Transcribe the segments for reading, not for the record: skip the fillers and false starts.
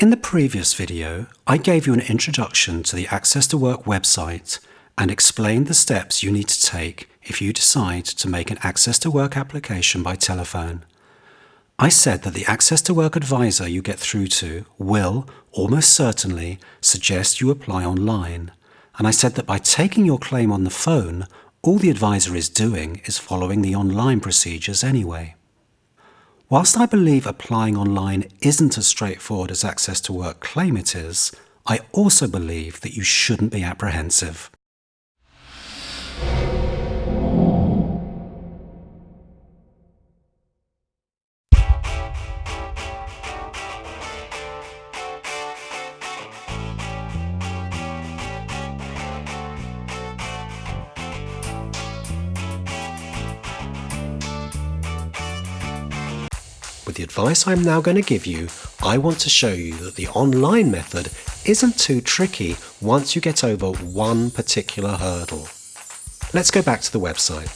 In the previous video, I gave you an introduction to the Access to Work website and explained the steps you need to take if you decide to make an Access to Work application by telephone. I said that the Access to Work advisor you get through to will, almost certainly, suggest you apply online. And I said that by taking your claim on the phone, all the advisor is doing is following the online procedures anyway. Whilst I believe applying online isn't as straightforward as Access to Work claim it is, I also believe that you shouldn't be apprehensive. With the advice I'm now going to give you, I want to show you that the online method isn't too tricky once you get over one particular hurdle. Let's go back to the website.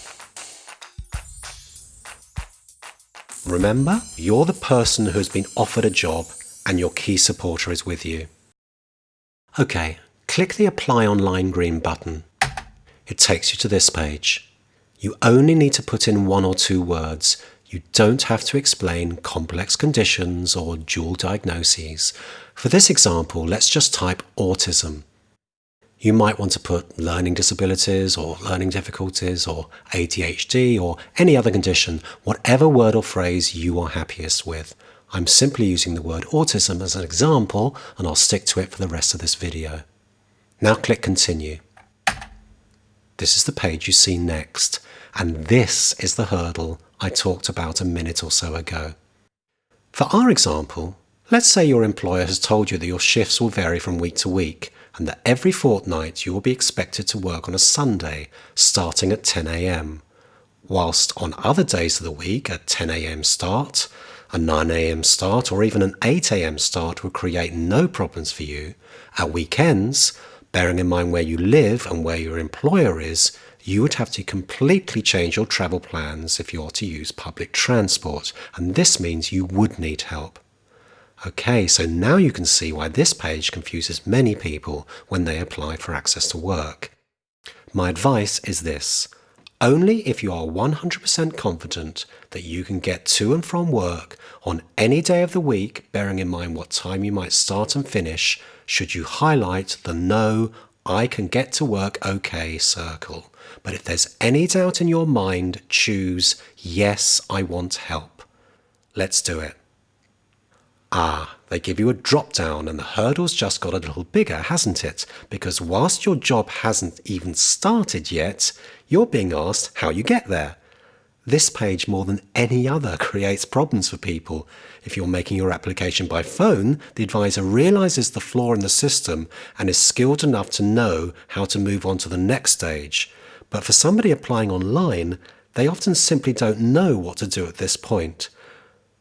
Remember, you're the person who has been offered a job and your key supporter is with you. Okay, click the Apply Online green button. It takes you to this page. You only need to put in 1 or 2 words. You don't have to explain complex conditions or dual diagnoses. For this example, let's just type autism. You might want to put learning disabilities or learning difficulties or ADHD or any other condition, whatever word or phrase you are happiest with. I'm simply using the word autism as an example and I'll stick to it for the rest of this video. Now click Continue. This is the page you see next, and this is the hurdle I talked about a minute or so ago. For our example, let's say your employer has told you that your shifts will vary from week to week and that every fortnight you will be expected to work on a Sunday starting at 10 a.m, whilst on other days of the week a 10 a.m. start, a 9 a.m. start or even an 8 a.m. start will create no problems for you. At weekends, bearing in mind where you live and where your employer is, you would have to completely change your travel plans if you're to use public transport, and this means you would need help. Okay, so now you can see why this page confuses many people when they apply for Access to Work. My advice is this: only if you are 100% confident that you can get to and from work on any day of the week, bearing in mind what time you might start and finish, should you highlight the No, I can get to work okay circle. But if there's any doubt in your mind, choose Yes, I want help. Let's do it. They give you a drop down and the hurdle's just got a little bigger, hasn't it? Because whilst your job hasn't even started yet, you're being asked how you get there. This page, more than any other, creates problems for people. If you're making your application by phone, the advisor realizes the flaw in the system and is skilled enough to know how to move on to the next stage. But for somebody applying online, they often simply don't know what to do at this point.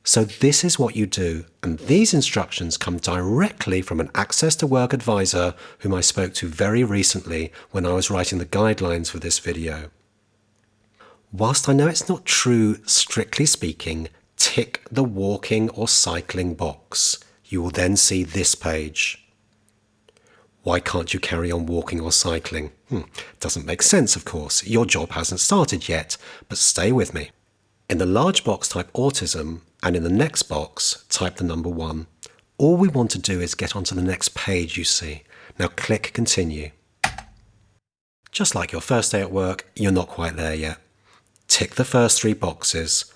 So this is what you do, and these instructions come directly from an Access to Work advisor whom I spoke to very recently when I was writing the guidelines for this video. Whilst I know it's not true, strictly speaking, tick the walking or cycling box. You will then see this page. Why can't you carry on walking or cycling? Doesn't make sense, of course. Your job hasn't started yet, but stay with me. In the large box, type autism, and in the next box, type the number 1. All we want to do is get onto the next page you see. Now click Continue. Just like your first day at work, you're not quite there yet. Tick the first 3 boxes: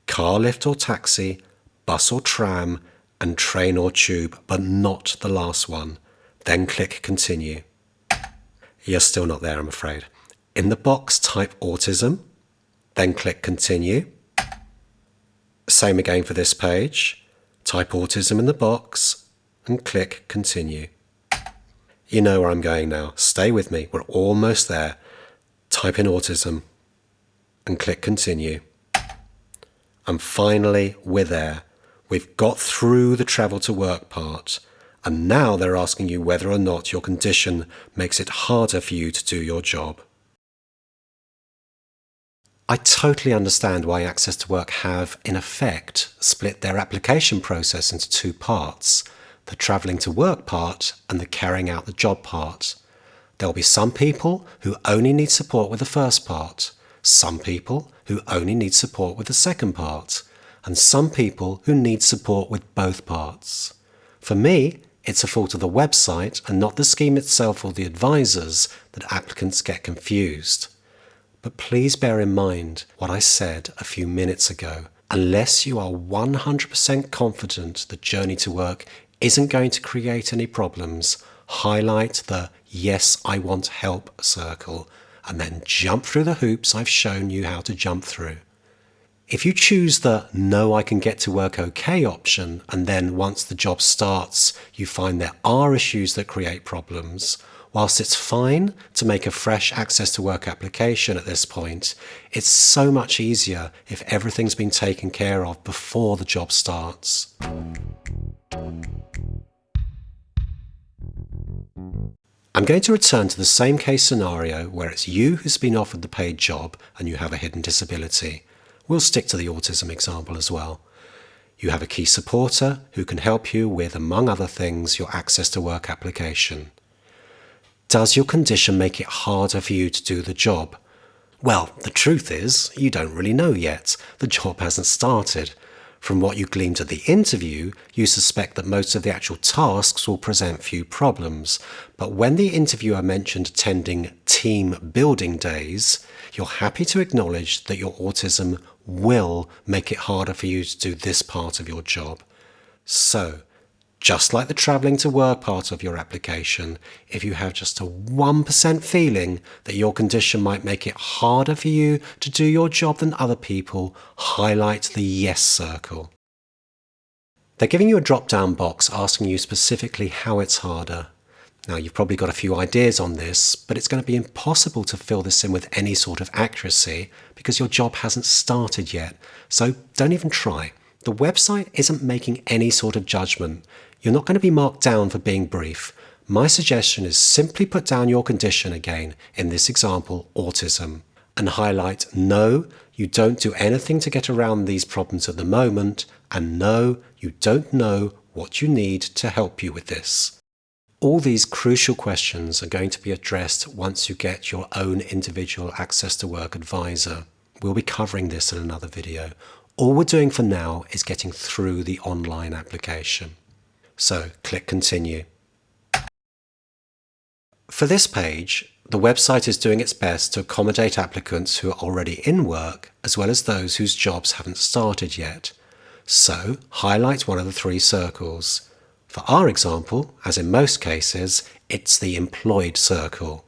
car, lift or taxi, bus or tram, and train or tube, but not the last one. Then click Continue. You're still not there, I'm afraid. In the box, type autism, then click Continue. Same again for this page. Type autism in the box and click Continue. You know where I'm going now. Stay with me. We're almost there. Type in autism and click Continue. And finally, we're there. We've got through the travel to work part. And now they're asking you whether or not your condition makes it harder for you to do your job. I totally understand why Access to Work have, in effect, split their application process into 2 parts. the travelling to work part and the carrying out the job part. There will be some people who only need support with the first part, some people who only need support with the second part, and some people who need support with both parts. For me, it's a fault of the website and not the scheme itself or the advisors that applicants get confused. But please bear in mind what I said a few minutes ago. Unless you are 100% confident the journey to work isn't going to create any problems, highlight the "Yes, I want help" circle and then jump through the hoops I've shown you how to jump through. If you choose the "No, I can get to work okay" option, and then once the job starts you find there are issues that create problems, whilst it's fine to make a fresh access to work application at this point, it's so much easier if everything's been taken care of before the job starts. I'm going to return to the same case scenario where it's you who's been offered the paid job and you have a hidden disability. We'll stick to the autism example as well. You have a key supporter who can help you with, among other things, your access to work application. Does your condition make it harder for you to do the job? Well, the truth is, you don't really know yet. The job hasn't started. From what you gleaned at the interview, you suspect that most of the actual tasks will present few problems. But when the interviewer mentioned attending team building days, you're happy to acknowledge that your autism will make it harder for you to do this part of your job. So, just like the travelling to work part of your application, if you have just a 1% feeling that your condition might make it harder for you to do your job than other people, highlight the "Yes" circle. They're giving you a drop-down box asking you specifically how it's harder. Now, you've probably got a few ideas on this, but it's going to be impossible to fill this in with any sort of accuracy because your job hasn't started yet, so don't even try. The website isn't making any sort of judgment. You're not going to be marked down for being brief. My suggestion is simply put down your condition again, in this example, autism, and highlight "No, you don't do anything to get around these problems at the moment," and "No, you don't know what you need to help you with this." All these crucial questions are going to be addressed once you get your own individual access to work advisor. We'll be covering this in another video. All we're doing for now is getting through the online application. So click Continue. For this page, the website is doing its best to accommodate applicants who are already in work as well as those whose jobs haven't started yet. So highlight one of the three circles. For our example, as in most cases, it's the employed circle.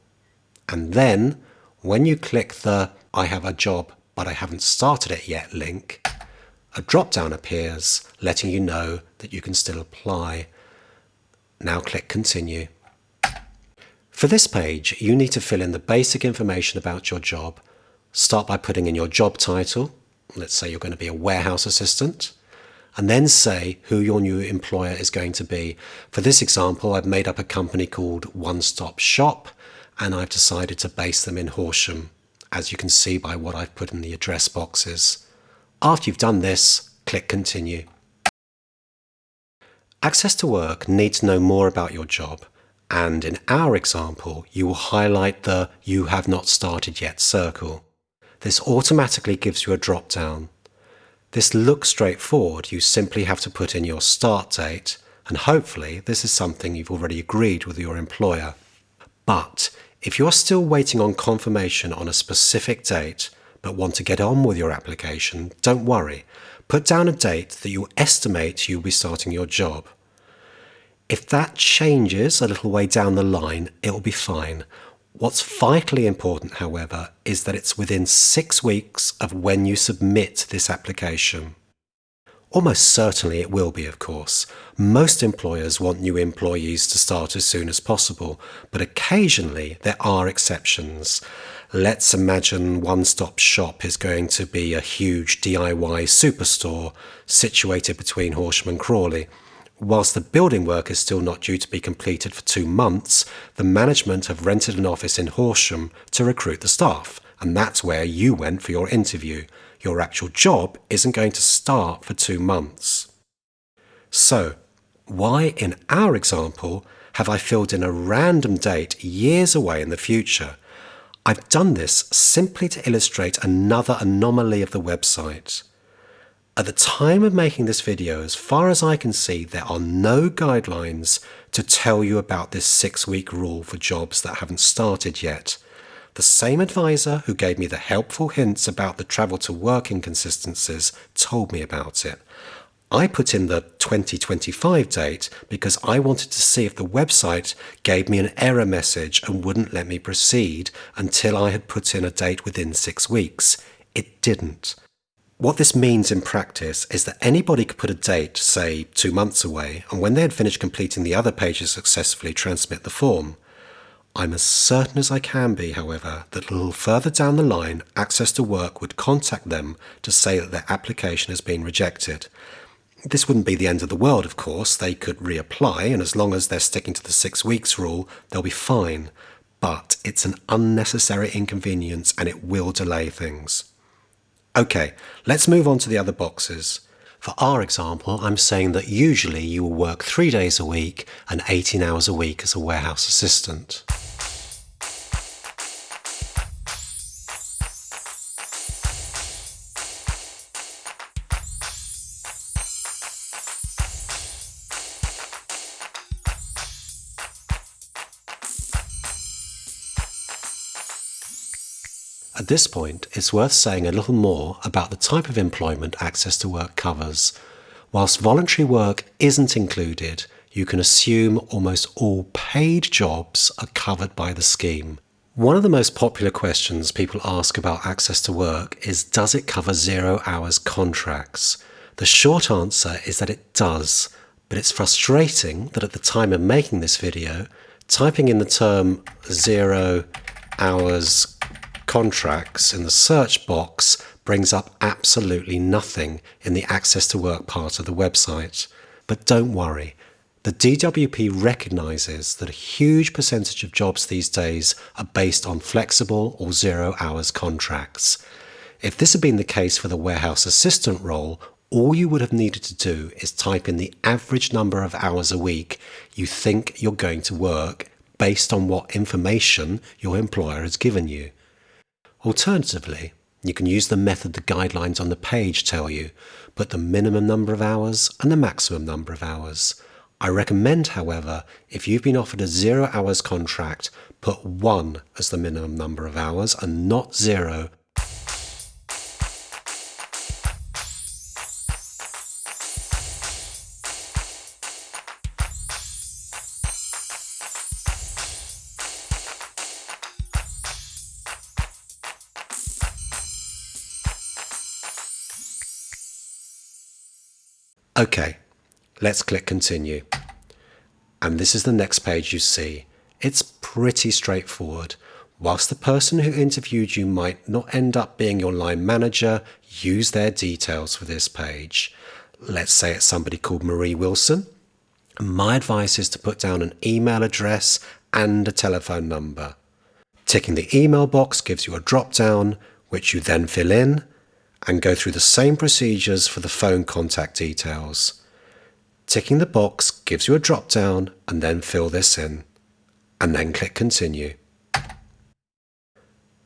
And then, when you click the "I have a job but I haven't started it yet" link, a drop-down appears letting you know that you can still apply. Now click Continue. For this page, you need to fill in the basic information about your job. Start by putting in your job title. Let's say you're going to be a warehouse assistant. And then say who your new employer is going to be. For this example, I've made up a company called One Stop Shop, and I've decided to base them in Horsham, as you can see by what I've put in the address boxes. After you've done this, click Continue. Access to Work needs to know more about your job, and in our example, you will highlight the "You have not started yet" circle. This automatically gives you a drop-down. This looks straightforward. You simply have to put in your start date, and hopefully this is something you've already agreed with your employer. But if you're still waiting on confirmation on a specific date, but want to get on with your application, don't worry. Put down a date that you estimate you'll be starting your job. If that changes a little way down the line, it will be fine. What's vitally important, however, is that it's within 6 weeks of when you submit this application. Almost certainly it will be, of course. Most employers want new employees to start as soon as possible, but occasionally there are exceptions. Let's imagine One Stop Shop is going to be a huge DIY superstore situated between Horsham and Crawley. Whilst the building work is still not due to be completed for 2 months, the management have rented an office in Horsham to recruit the staff, and that's where you went for your interview. Your actual job isn't going to start for 2 months. So, Why, in our example, have I filled in a random date years away in the future? I've done this simply to illustrate another anomaly of the website. At the time of making this video, as far as I can see, there are no guidelines to tell you about this 6-week rule for jobs that haven't started yet. The same advisor who gave me the helpful hints about the travel to work inconsistencies told me about it. I put in the 2025 date because I wanted to see if the website gave me an error message and wouldn't let me proceed until I had put in a date within 6 weeks. It didn't. What this means in practice is that anybody could put a date, say 2 months away, and when they had finished completing the other pages, successfully transmit the form. I'm as certain as I can be, however, that a little further down the line, Access to Work would contact them to say that their application has been rejected. This wouldn't be the end of the world, of course. They could reapply, and as long as they're sticking to the 6 weeks rule, they'll be fine. But it's an unnecessary inconvenience and it will delay things. Okay, let's move on to the other boxes. For our example, I'm saying that usually you will work 3 days a week and 18 hours a week as a warehouse assistant. At this point, it's worth saying a little more about the type of employment Access to Work covers. Whilst voluntary work isn't included, you can assume almost all paid jobs are covered by the scheme. One of the most popular questions people ask about Access to Work is, does it cover 0 hours contracts? The short answer is that it does, but it's frustrating that at the time of making this video, typing in the term 0 hours contracts in the search box brings up absolutely nothing in the Access to Work part of the website. But don't worry, the DWP recognises that a huge percentage of jobs these days are based on flexible or 0 hours contracts. If this had been the case for the warehouse assistant role, all you would have needed to do is type in the average number of hours a week you think you're going to work based on what information your employer has given you. Alternatively, you can use the method the guidelines on the page tell you, put the minimum number of hours and the maximum number of hours. I recommend, however, if you've been offered a 0 hours contract, put 1 as the minimum number of hours and not 0. Okay, let's click continue. And this is the next page you see. It's pretty straightforward. Whilst the person who interviewed you might not end up being your line manager, use their details for this page. Let's say it's somebody called Marie Wilson. My advice is to put down an email address and a telephone number. Ticking the email box gives you a drop-down, which you then fill in, and go through the same procedures for the phone contact details. Ticking the box gives you a drop-down and then fill this in, and then click continue.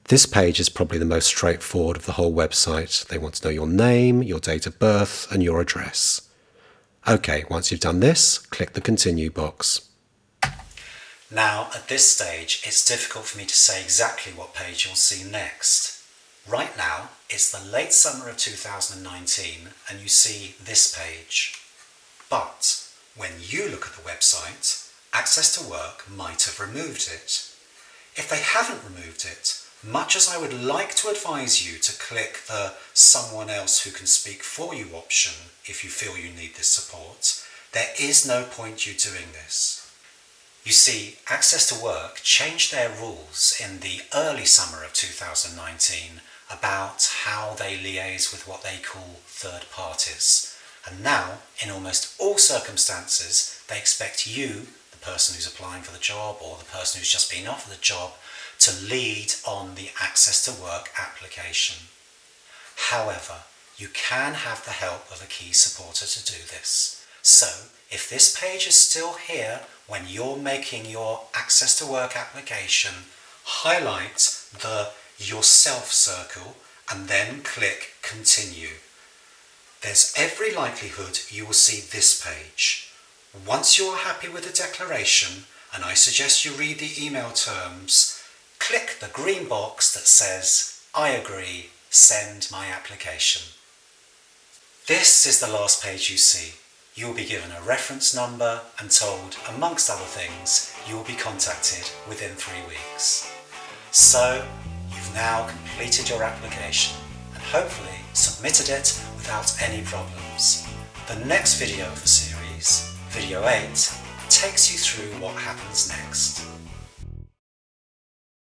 This page is probably the most straightforward of the whole website. They want to know your name, your date of birth, and your address. Okay, once you've done this, click the continue box. Now, at this stage, it's difficult for me to say exactly what page you'll see next. Right now, it's the late summer of 2019 and you see this page. But when you look at the website, Access to Work might have removed it. If they haven't removed it, much as I would like to advise you to click the someone else who can speak for you option if you feel you need this support, there is no point you doing this. You see, Access to Work changed their rules in the early summer of 2019 about how they liaise with what they call third parties. And now, in almost all circumstances, they expect you, the person who's applying for the job or the person who's just been offered the job, to lead on the Access to Work application. However, you can have the help of a key supporter to do this. So if this page is still here when you're making your Access to Work application, highlight the Yourself circle and then click Continue. There's every likelihood you will see this page. Once you're happy with the declaration, and I suggest you read the email terms, click the green box that says, I agree, send my application. This is the last page you see. You will be given a reference number and told, amongst other things, you will be contacted within 3 weeks. So, you've now completed your application and hopefully submitted it without any problems. The next video of the series, Video 8, takes you through what happens next.